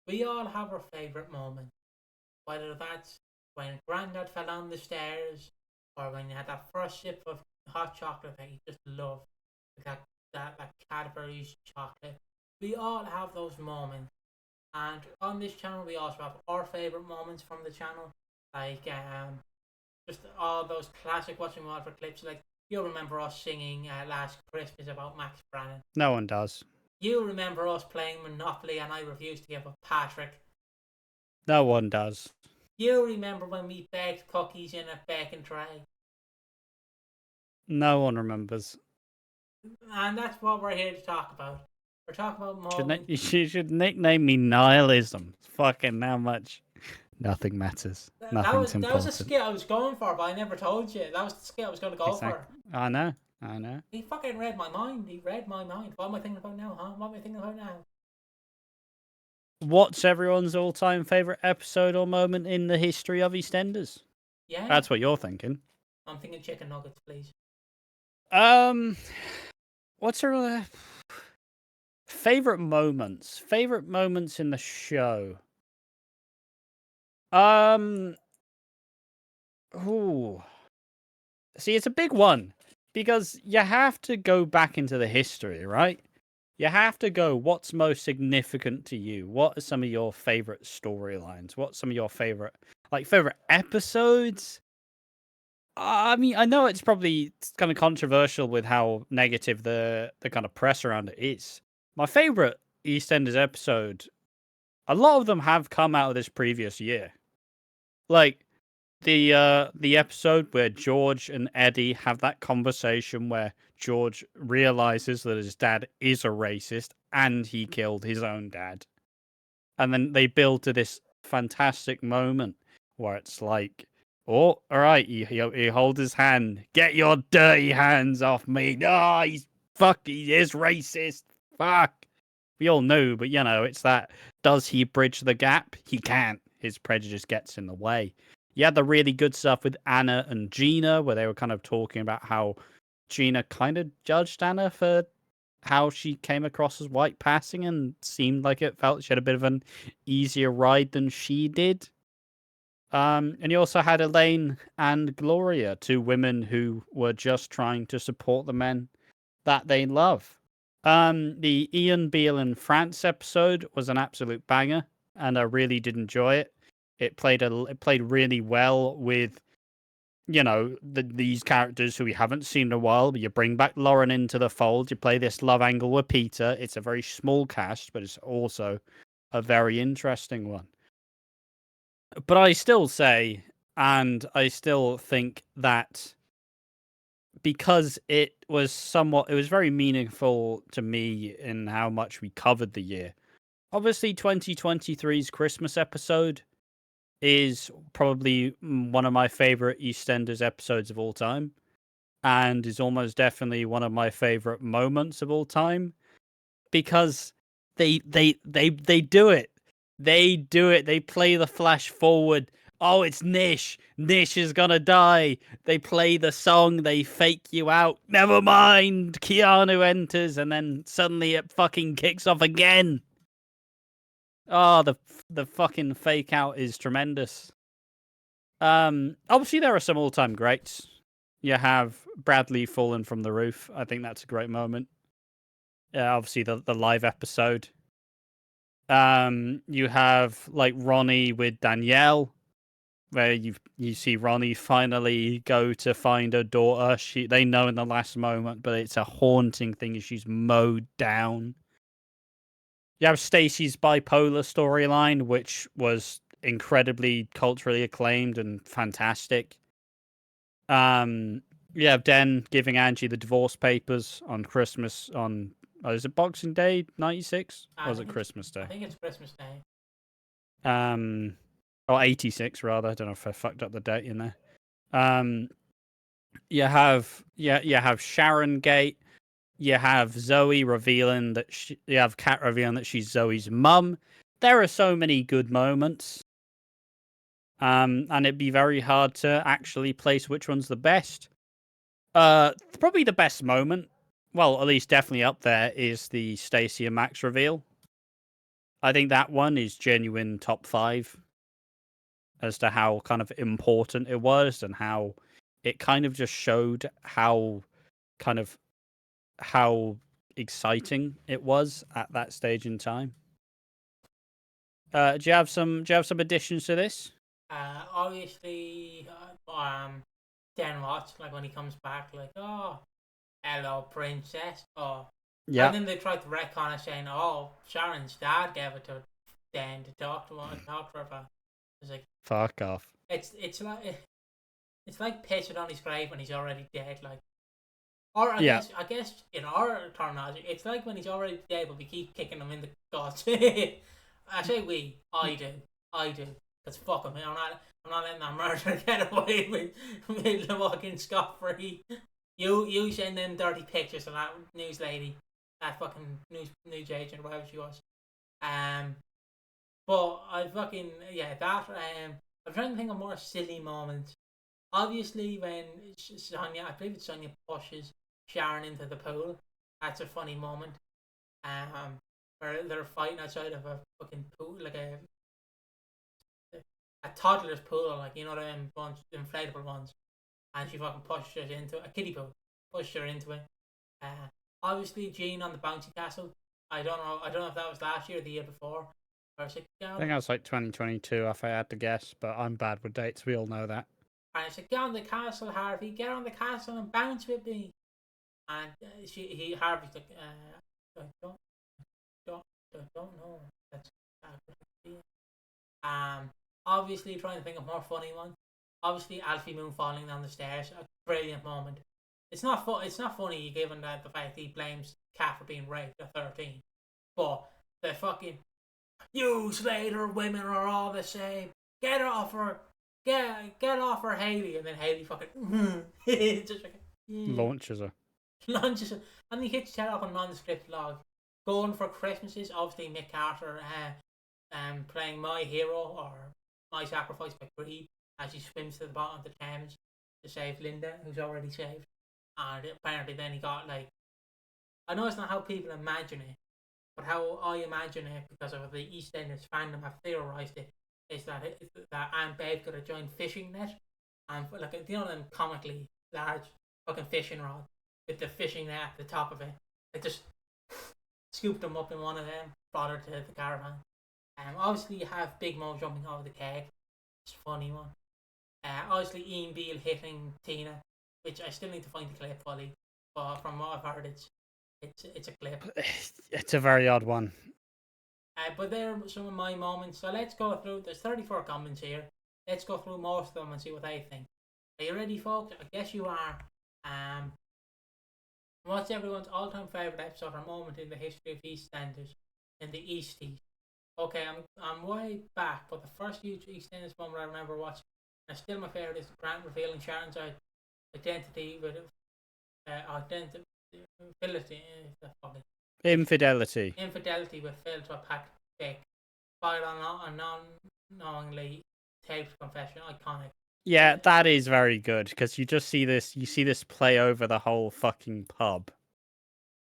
We all have our favourite moment. Whether that's when Grandad fell down the stairs, or when you had that first sip of hot chocolate that you just love, like that Cadbury's chocolate. We all have those moments, and on this channel we also have our favourite moments from the channel, like just all those classic Watching Walford clips. Like you'll remember us singing Last Christmas about Max Brannan. No one does. You remember us playing Monopoly and I refused to give up Patrick. No one does. You remember when we baked cookies in a baking tray. No one remembers. And that's what we're here to talk about. We're talking about moments. You should nickname me Nihilism. Fucking how much. Nothing matters. Nothing's important. That was a skill I was going for, but I never told you. That was the skill I was going to go for. I know. He fucking read my mind. He read my mind. What am I thinking about now, huh? What am I thinking about now? What's everyone's all-time favourite episode or moment in the history of EastEnders? Yeah. That's what you're thinking. I'm thinking chicken nuggets, please. What's her favorite moments? Favorite moments in the show? Ooh. See, it's a big one because you have to go back into the history, right? You have to go, what's most significant to you? What are some of your favorite storylines? What's some of your favorite episodes? I mean, I know it's probably kind of controversial with how negative the kind of press around it is. My favorite EastEnders episode, a lot of them have come out of this previous year. Like the episode where George and Eddie have that conversation where George realizes that his dad is a racist and he killed his own dad. And then they build to this fantastic moment where it's like, oh, all right, he holds his hand. Get your dirty hands off me. No, he is racist. Fuck. We all know, but it's that, does he bridge the gap? He can't. His prejudice gets in the way. You had the really good stuff with Anna and Gina, where they were kind of talking about how Gina kind of judged Anna for how she came across as white passing and seemed like it felt she had a bit of an easier ride than she did. And you also had Elaine and Gloria, two women who were just trying to support the men that they love. The Ian Beale and France episode was an absolute banger, and I really did enjoy it. It played really well with, these characters who we haven't seen in a while. But you bring back Lauren into the fold. You play this love angle with Peter. It's a very small cast, but it's also a very interesting one. But I still say, and I still think that because it was very meaningful to me in how much we covered the year. Obviously, 2023's Christmas episode is probably one of my favorite EastEnders episodes of all time, and is almost definitely one of my favorite moments of all time, because they do it. They do it. They play the flash forward. Oh, it's Nish. Nish is gonna die. They play the song. They fake you out. Never mind. Keanu enters, and then suddenly it fucking kicks off again. Oh, the fucking fake out is tremendous. Obviously there are some all-time greats. You have Bradley falling from the roof. I think that's a great moment. Obviously the live episode. You have like Ronnie with Danielle, where you see Ronnie finally go to find her daughter. They know in the last moment, but it's a haunting thing as she's mowed down. You have Stacey's bipolar storyline, which was incredibly culturally acclaimed and fantastic. You have Den giving Angie the divorce papers on Christmas on, is it Boxing Day 96? Or was it Christmas Day? I think it's Christmas Day. Or 86 rather. I don't know if I fucked up the date in there. You have Sharon Gate. You have Zoe revealing that you have Kat revealing that she's Zoe's mum. There are so many good moments. And it'd be very hard to actually place which one's the best. Probably the best moment, well, at least definitely up there, is the Stacey and Max reveal. I think that one is genuine top 5 as to how kind of important it was and how it kind of just showed how kind of how exciting it was at that stage in time. Do you have some additions to this? Obviously, Dan Watts, like when he comes back, like, oh, hello, princess. Oh, Yeah. and then they tried to retcon it, saying, oh, Sharon's dad gave it to Dan to talk to her about. It's like, fuck off. It's like pissing on his grave when he's already dead, like. Or I guess in our terminology, it's like when he's already dead, but we keep kicking him in the guts. I say we, I do, because fuck him, I'm not letting that murderer get away with fucking scot free. You send them dirty pictures of that news lady, that fucking news agent, whatever she was. But I fucking that. I'm trying to think of more silly moments. Obviously, when Sonia, I believe it's Sonia, pushes Sharon into the pool. That's a funny moment. Where they're fighting outside of a fucking pool, like a toddler's pool, like, you know, them ones, the inflatable ones, and she fucking pushes her into a kiddie pool, pushed her into it. Obviously, Jean on the bouncy castle. I don't know if that was last year or the year before. Or was it I think that was like 2022, if I had to guess, but I'm bad with dates. We all know that. And I said, "Get on the castle, Harvey. Get on the castle and bounce with me." And Harvey's like, I don't know. That's obviously trying to think of more funny ones. Obviously, Alfie Moon falling down the stairs, a brilliant moment. It's not funny given that the fact he blames Kat for being raped at 13, but the fucking you Slater women are all the same. Get off her. Get off her, Haley, and then Haley fucking just like launches her, and he hits his head off a nondescript log. Going for Christmases, obviously Mick Carter, playing My Hero or My Sacrifice by Creed as he swims to the bottom of the Thames to save Linda, who's already saved. And apparently, then he got like, I know it's not how people imagine it, but how I imagine it because of the EastEnders fandom have theorized it. Is that Aunt Babe got a giant fishing net, and like, you know, them comically large fucking fishing rod with the fishing net at the top of it. It just scooped them up in one of them, brought her to the caravan. Obviously you have Big Mo jumping over the keg. It's a funny one. Obviously Ian Beale hitting Tina, which I still need to find the clip fully, but from what I've heard, it's a clip. It's a very odd one. But they're some of my moments. So let's go through. There's 34 comments here. Let's go through most of them and see what they think. Are you ready, folks? I guess you are. What's everyone's all-time favourite episode or moment in the history of EastEnders in the Easties? Okay, I'm way back, but the first huge EastEnders moment I remember watching, and still my favourite, is Grant revealing Sharon's identity with Infidelity with Phil to a packed dick. Fired on a non-knowingly taped confession. Iconic. Yeah, that is very good because you see this play over the whole fucking pub.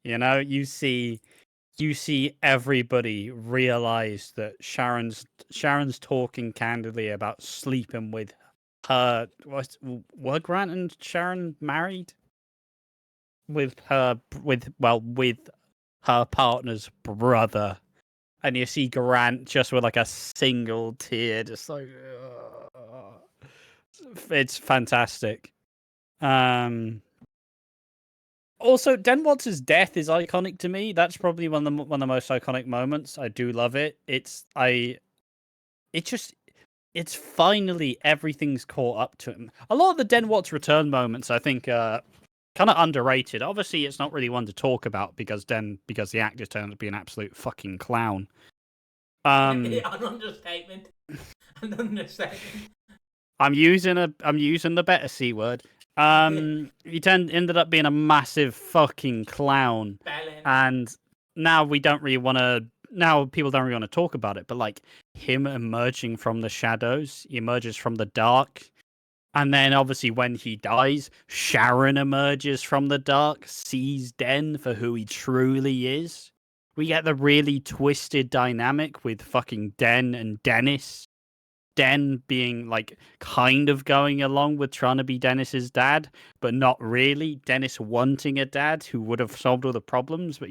You know, you see everybody realize that Sharon's talking candidly about sleeping with her. Were Grant and Sharon married? With her partner's brother, and you see Grant just with like a single tear, just like it's fantastic. Also, Den Watts' death is iconic to me. That's probably one of the most iconic moments. I do love it. It's finally everything's caught up to him. A lot of the Den Watts return moments, I think, kind of underrated. Obviously, it's not really one to talk about because the actor turned out to be an absolute fucking clown. An understatement. I'm using the better C word. He ended up being a massive fucking clown, and now people don't really want to talk about it. But like him emerging from the shadows, he emerges from the dark. And then, obviously, when he dies, Sharon emerges from the dark, sees Den for who he truly is. We get the really twisted dynamic with fucking Den and Dennis. Den being like kind of going along with trying to be Dennis's dad, but not really. Dennis wanting a dad who would have solved all the problems, but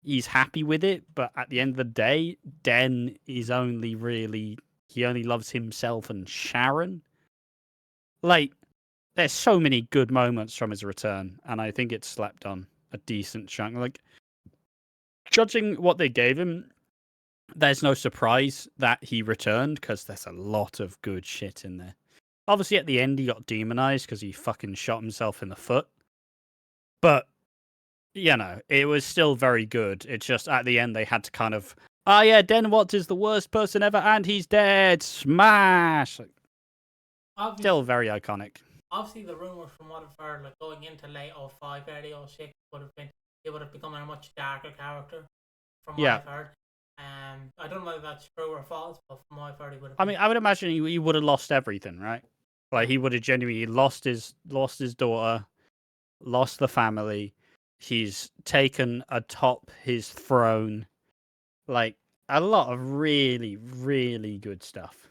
he's happy with it. But at the end of the day, Den is he only loves himself and Sharon. Like, there's so many good moments from his return, and I think it's slept on a decent chunk. Like, judging what they gave him, there's no surprise that he returned because there's a lot of good shit in there. Obviously, at the end, he got demonized because he fucking shot himself in the foot. But, it was still very good. It's just at the end, they had to kind of, Den Watts is the worst person ever and he's dead. Smash! Still very iconic. Obviously, the rumours from what I've heard, like going into late 05, early 06, he would have become a much darker character from what I've heard. I don't know whether that's true or false, but from what I've heard, he would have. I mean, I would imagine he would have lost everything, right? Like he would have genuinely lost his daughter, lost the family. He's taken atop his throne, like a lot of really, really good stuff.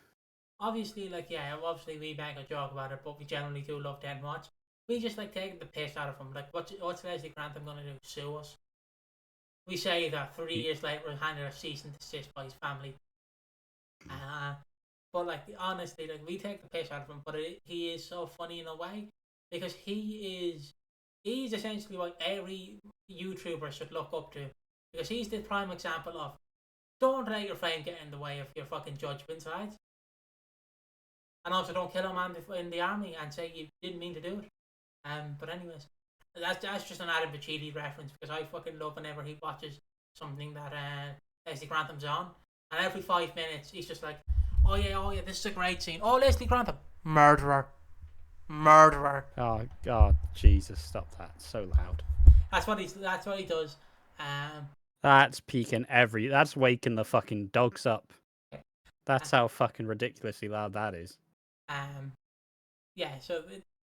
Obviously, obviously we make a joke about it, but we generally do love Den Watch. We just like taking the piss out of him. Like, what's Leslie Grantham gonna do? Sue us? We say that 3 years later, we're handed a cease and desist by his family. But like honestly, like we take the piss out of him, but he is so funny in a way because he's essentially what every YouTuber should look up to, because he's the prime example of don't let your fame get in the way of your fucking judgments, right? And also don't kill a man in the army and say you didn't mean to do it. But anyways, that's just an Adam Pacitti reference because I fucking love whenever he watches something that Leslie Grantham's on, and every 5 minutes he's just like, oh yeah, this is a great scene. Oh, Leslie Grantham, murderer. Oh God, Jesus, stop that! So loud. That's what he does. That's peaking that's waking the fucking dogs up. That's how fucking ridiculously loud that is. So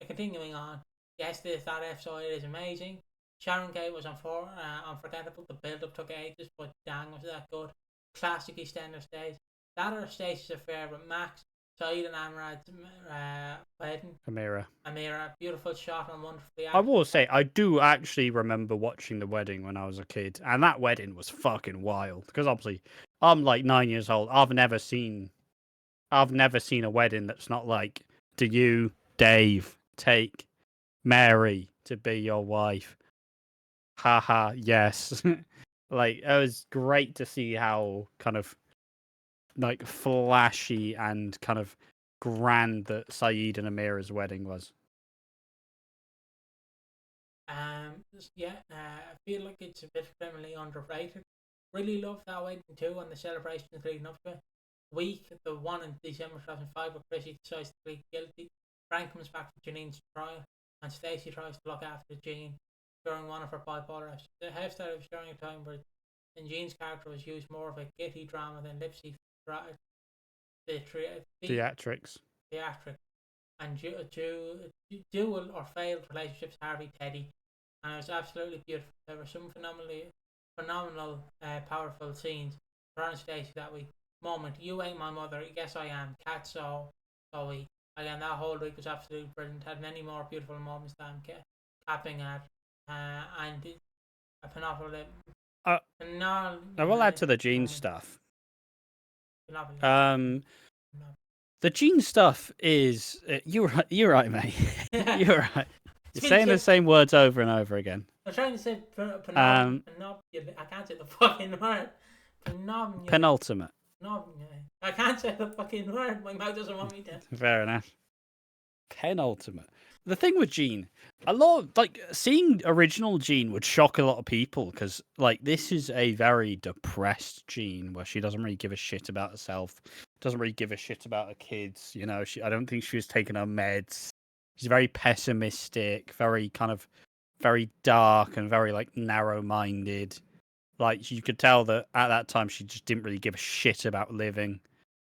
continuing on, yes, that episode is amazing. Sharon Gate was unforgettable. The build-up took ages, but dang, was that good. Classic EastEnders days. That or Stacey's affair with Max, Saeed and Amrad's wedding. Amira, beautiful shot and wonderfully acted. I will say, I do actually remember watching the wedding when I was a kid, and that wedding was fucking wild. Because obviously, I'm like 9 years old. I've never seen a wedding that's not like, do you, Dave, take Mary to be your wife? Haha, yes. Like, it was great to see how kind of like flashy and kind of grand that Saeed and Amira's wedding was. I feel like it's a bit criminally underrated. Really love that wedding too, and the celebrations leading up to it. The one in December 2005, where Chrissy decides to plead guilty. Frank comes back from Janine's trial, and Stacey tries to look after Jean during one of her bipolar episodes. The hairstyle was during a time where Jean's character was used more of a gritty drama than lip-sync theatrics. And dual or failed relationships, Harvey, Teddy, and it was absolutely beautiful. There were some phenomenal, powerful scenes. Her Stacey that week. Moment, you ain't my mother. Yes, I am. Cat saw we. Again, that whole week was absolutely brilliant. Had many more beautiful moments that I'm capping at, and a phenomenal. I will add to the Jean stuff. The Jean stuff is you're right, mate. You're right. You're saying the same words over and over again. I'm trying to say I can't say the fucking word. Penultimate. No, I can't say the fucking word. My mouth doesn't want me to. Fair enough. Penultimate. The thing with Jean, a lot of, like, seeing original Jean would shock a lot of people because, like, this is a very depressed Jean where she doesn't really give a shit about herself, doesn't really give a shit about her kids. You know, I don't think she was taking her meds. She's very pessimistic, very dark, and very like narrow-minded. Like, you could tell that at that time she just didn't really give a shit about living.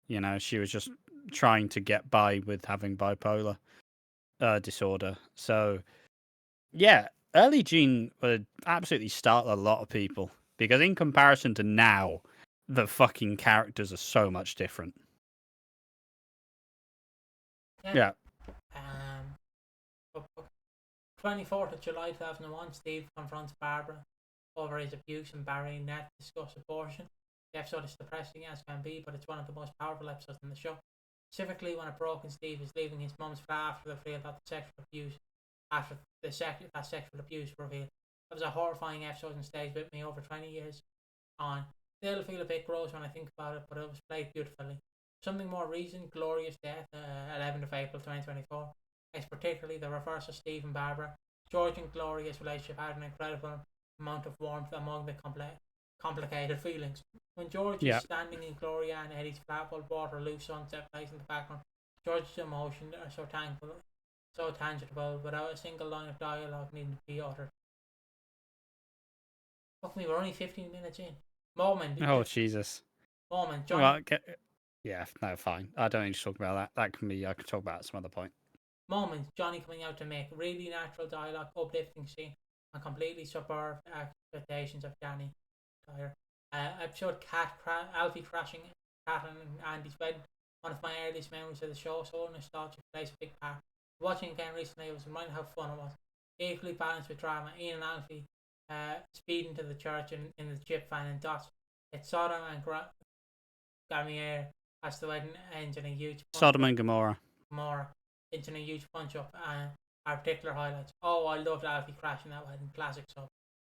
You know, she was just trying to get by with having bipolar disorder. So, yeah, early Jean would absolutely startle a lot of people. Because in comparison to now, the fucking characters are so much different. Yeah. 24th of July 2001, Steve confronts Barbara over his abuse, and Barry and Ned discuss abortion. The episode is depressing as can be, but it's one of the most powerful episodes in the show. Specifically when a broken Steve is leaving his mum's flat after the reveal about the sexual abuse, after that sexual abuse reveal. It was a horrifying episode and stays with me over 20 years on. Still feel a bit gross when I think about it, but it was played beautifully. Something more recent, Glorious Death, 11th of April 2024. It's particularly the reverse of Steve and Barbara. George and Gloria's relationship had an incredible amount of warmth among the complicated feelings. When George is standing in Gloria and Eddie's flat while water loose sunset plays in the background, George's emotions are so tangible, without a single line of dialogue needing to be uttered. Fuck me, we're only 15 minutes in. Jesus. Moment, Johnny. Yeah, no, fine. I don't need to talk about that. I can talk about it at some other point. Moments, Johnny coming out to make really natural dialogue, uplifting scene, and completely superb expectations of Danny. Episode Alfie crashing Cat and Andy's wedding. One of my earliest memories of the show, so nostalgic, plays a big part. Watching again recently, I was reminded how fun it was. Equally balanced with drama. Ian and Alfie speeding to the church in the Chip van and Dots. It's Sodom and Gamier as the wedding ends in a huge Sodom and Gomorrah. Into a huge punch up and our particular highlights. Oh, I loved Alfie crashing that wedding. Classic sub.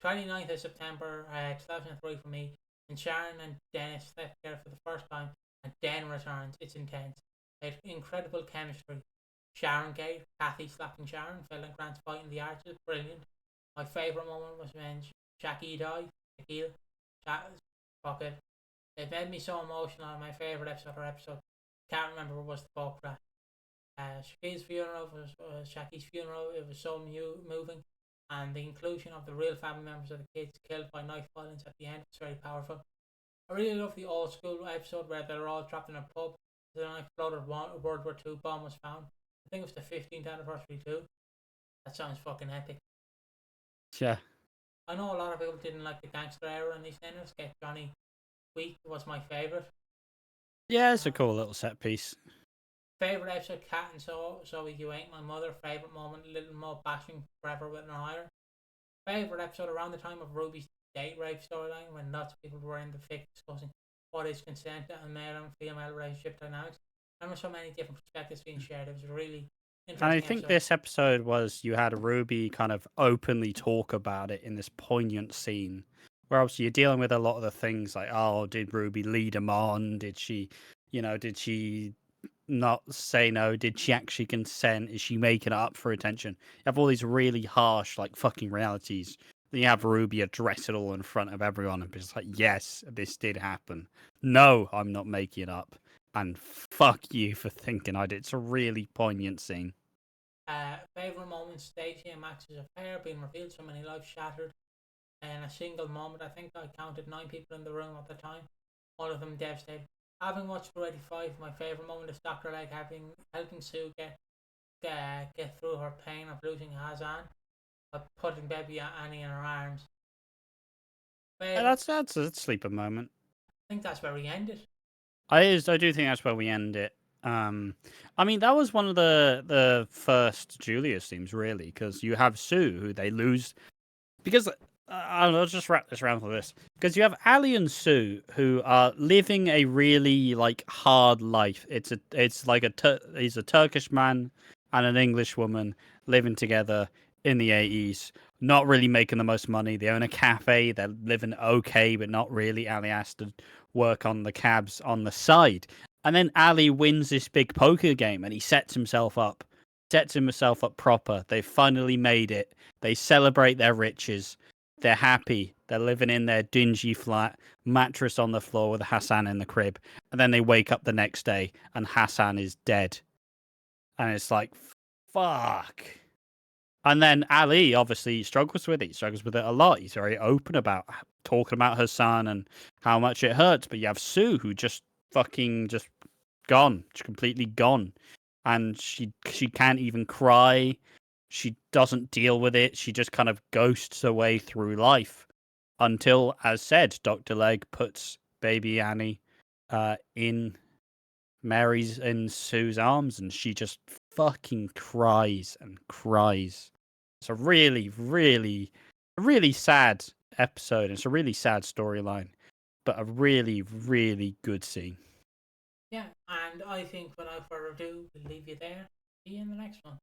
29th of September 2003 for me. And Sharon and Dennis slept together for the first time, and Den returns. It's intense. It's incredible chemistry. Sharon Gate, Kathy slapping Sharon, Phil and Grant's fight in the arches, brilliant. My favourite moment was when Jackie died. Fuck it. It made me so emotional. My favourite episode, can't remember what was the boat crash. Shaki's funeral was Shaki's funeral. It was so moving, and the inclusion of the real family members of the kids killed by knife violence at the end was very powerful. I really love the old school episode where they're all trapped in a pub. Then an exploded World War II bomb was found. I think it was the 15th anniversary too. That sounds fucking epic. Yeah. I know a lot of people didn't like the gangster era in EastEnders. Get Johnny Week was my favourite. Yeah, it's a cool little set piece. Favourite episode, Cat and So You Ain't My Mother. Favourite moment, Little Mo bashing Forever with an iron. Favourite episode around the time of Ruby's date rape storyline, when lots of people were in the thick discussing what is consent and male and female relationship dynamics. There were so many different perspectives being shared. It was a really interesting And I think this episode was, you had Ruby kind of openly talk about it in this poignant scene, where obviously you're dealing with a lot of the things like, oh, did Ruby lead him on? Did she not say no? Did she actually consent? Is she making it up for attention? You have all these really harsh, like, fucking realities. Then you have Ruby address it all in front of everyone and be just like, yes, this did happen. No, I'm not making it up. And fuck you for thinking I did. It's a really poignant scene. Favourite moment, Stacey and Max's affair being revealed, so many lives shattered in a single moment. I think I counted 9 people in the room at the time, all of them devastated. Having watched through 85, my favourite moment is Dr. Legg helping Sue get through her pain of losing Hazan, but putting baby Annie in her arms. That's a sleeper moment. I think that's where we end it. I do think that's where we end it. I mean, that was one of the first Julius themes, really, because you have Sue, who they lose. Because I'll just wrap this around for this. Because you have Ali and Sue, who are living a really like hard life. He's a Turkish man and an English woman living together in the 80s, not really making the most money. They own a cafe. They're living okay, but not really. Ali has to work on the cabs on the side. And then Ali wins this big poker game and he sets himself up proper. They've finally made it. They celebrate their riches. They're happy. They're living in their dingy flat, mattress on the floor with Hassan in the crib. And then they wake up the next day and Hassan is dead. And it's like, fuck. And then Ali obviously struggles with it. He struggles with it a lot. He's very open about talking about her son and how much it hurts. But you have Sue, who just gone. She's completely gone. And she can't even cry. She doesn't deal with it. She just kind of ghosts her way through life. until, as said, Dr. Legg puts baby Annie in Mary's and Sue's arms, and she just fucking cries and cries. It's a really, really, really sad episode. It's a really sad storyline, but a really, really good scene. Yeah, and I think without further ado, we'll leave you there. See you in the next one.